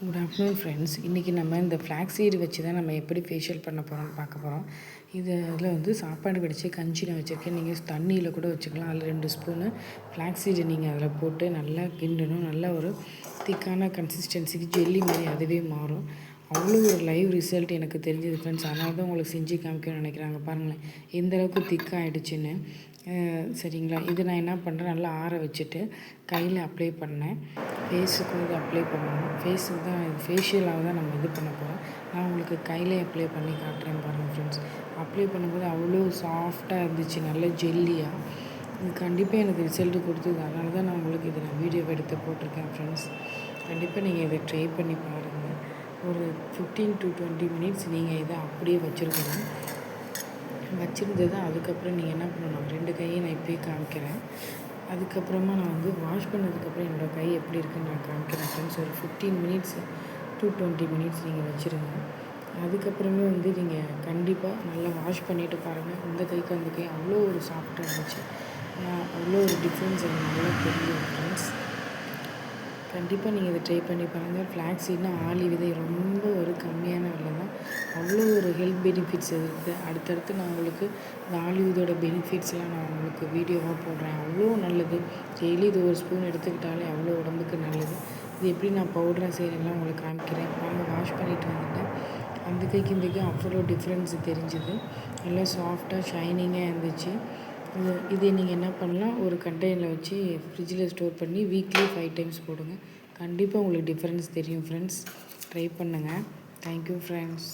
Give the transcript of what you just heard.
Good afternoon friends. இன்றைக்கி நம்ம இந்த ஃப்ளாக்ஸ் சீடு வச்சு தான் நம்ம எப்படி ஃபேஷியல் பண்ண போகிறோம்னு பார்க்க போகிறோம். இதில் வந்து சாப்பாடு வடித்து கஞ்சி நான் வச்சுருக்கேன். நீங்கள் தண்ணியில் கூட வச்சுக்கலாம். அதில் 2 ஸ்பூனு ஃப்ளாக்ஸ் சீடு நீங்கள் அதில் போட்டு நல்லா கிண்டணும். நல்ல ஒரு திக்கான கன்சிஸ்டன்சிக்கு ஜெல்லி மாதிரி அதுவே மாறும். அவ்வளோ ஒரு லைவ் ரிசல்ட் எனக்கு தெரிஞ்சது ஃப்ரெண்ட்ஸ். அதனால தான் உங்களுக்கு செஞ்சு காமிக்கணும்னு நினைக்கிறாங்க. பாருங்களேன் எந்தளவுக்கு திக்காகிடுச்சின்னு. சரிங்களா, இது நான் என்ன பண்ணுறேன், நல்லா ஆற வச்சுட்டு கையில் அப்ளை பண்ணேன். ஃபேஸுக்கும் இது அப்ளை பண்ணணும். ஃபேஸுக்கு தான் ஃபேஷியலாக தான் நம்ம இது பண்ண போகிறோம். நான் உங்களுக்கு கையிலே அப்ளை பண்ணி காட்டுறேன் பாருங்கள் ஃப்ரெண்ட்ஸ். அப்ளை பண்ணும்போது அவ்வளோ சாஃப்டாக இருந்துச்சு, நல்ல ஜெல்லியாக. இது கண்டிப்பாக எனக்கு ரிசல்ட்டு கொடுத்தது. அதனால தான் நான் உங்களுக்கு இதை வீடியோ எடுத்து போட்டிருக்கேன் ஃப்ரெண்ட்ஸ். கண்டிப்பாக நீங்கள் இதை ட்ரை பண்ணி பாருங்கள். ஒரு 15 to 20 மினிட்ஸ் நீங்கள் இதை அப்படியே வச்சுருக்கணும். வச்சுருந்தது அதுக்கப்புறம் நீங்கள் என்ன பண்ணணும், 2 கையை நான் இப்போயே காமிக்கிறேன். அதுக்கப்புறமா நான் வந்து வாஷ் பண்ணதுக்கப்புறம் என்னோடய கை எப்படி இருக்குதுன்னு நான் காமிக்கிறேன் ஃப்ரெண்ட்ஸ். ஒரு 15 மினிட்ஸ் to 20 மினிட்ஸ் நீங்கள் வச்சுருங்க. அதுக்கப்புறமே வந்து நீங்கள் கண்டிப்பாக நல்லா வாஷ் பண்ணிவிட்டு பாருங்கள். இந்த கைக்கு அந்த கை அவ்வளோ ஒரு சாஃப்டாக இருந்துச்சு. அவ்வளோ ஒரு டிஃப்ரென்ஸ் எனக்கு நல்லா தெரியும் ஃப்ரெண்ட்ஸ். கண்டிப்பாக நீங்கள் இதை ட்ரை பண்ணி பாருங்கள். ஃப்ளாக்ஸ் சீட்னா ஆளி விதை ரொம்ப ஒரு கம்மியான விலை தான். அவ்வளோ ஒரு ஹெல்த் பெனிஃபிட்ஸ் இருக்குது. அடுத்தடுத்து நான் உங்களுக்கு இந்த ஆளி விதையோட பெனிஃபிட்ஸ்லாம் நான் உங்களுக்கு வீடியோவாக போடுறேன். அவ்வளோ நல்லது. டெய்லி இது ஒரு ஸ்பூன் எடுத்துக்கிட்டாலே அவ்வளோ உடம்புக்கு நல்லது. இது எப்படி நான் பவுடராக செய்கிறேன்லாம் உங்களுக்கு காமிக்கிறேன். நாங்கள் வாஷ் பண்ணிவிட்டு வந்துட்டேன். அந்த கைக்கு இந்த கைக்கு அவ்வளோ டிஃப்ரென்ஸ் தெரிஞ்சுது. நல்லா சாஃப்டாக ஷைனிங்காக இருந்துச்சு. இதை நீங்கள் என்ன பண்ணலாம், ஒரு கண்டெய்னரில் வச்சு ஃப்ரிட்ஜில் ஸ்டோர் பண்ணி வீக்லி 5 டைம்ஸ் போடுங்க. கண்டிப்பாக உங்களுக்கு டிஃப்ரென்ஸ் தெரியும் ஃப்ரெண்ட்ஸ். ட்ரை பண்ணுங்கள். Thank you friends.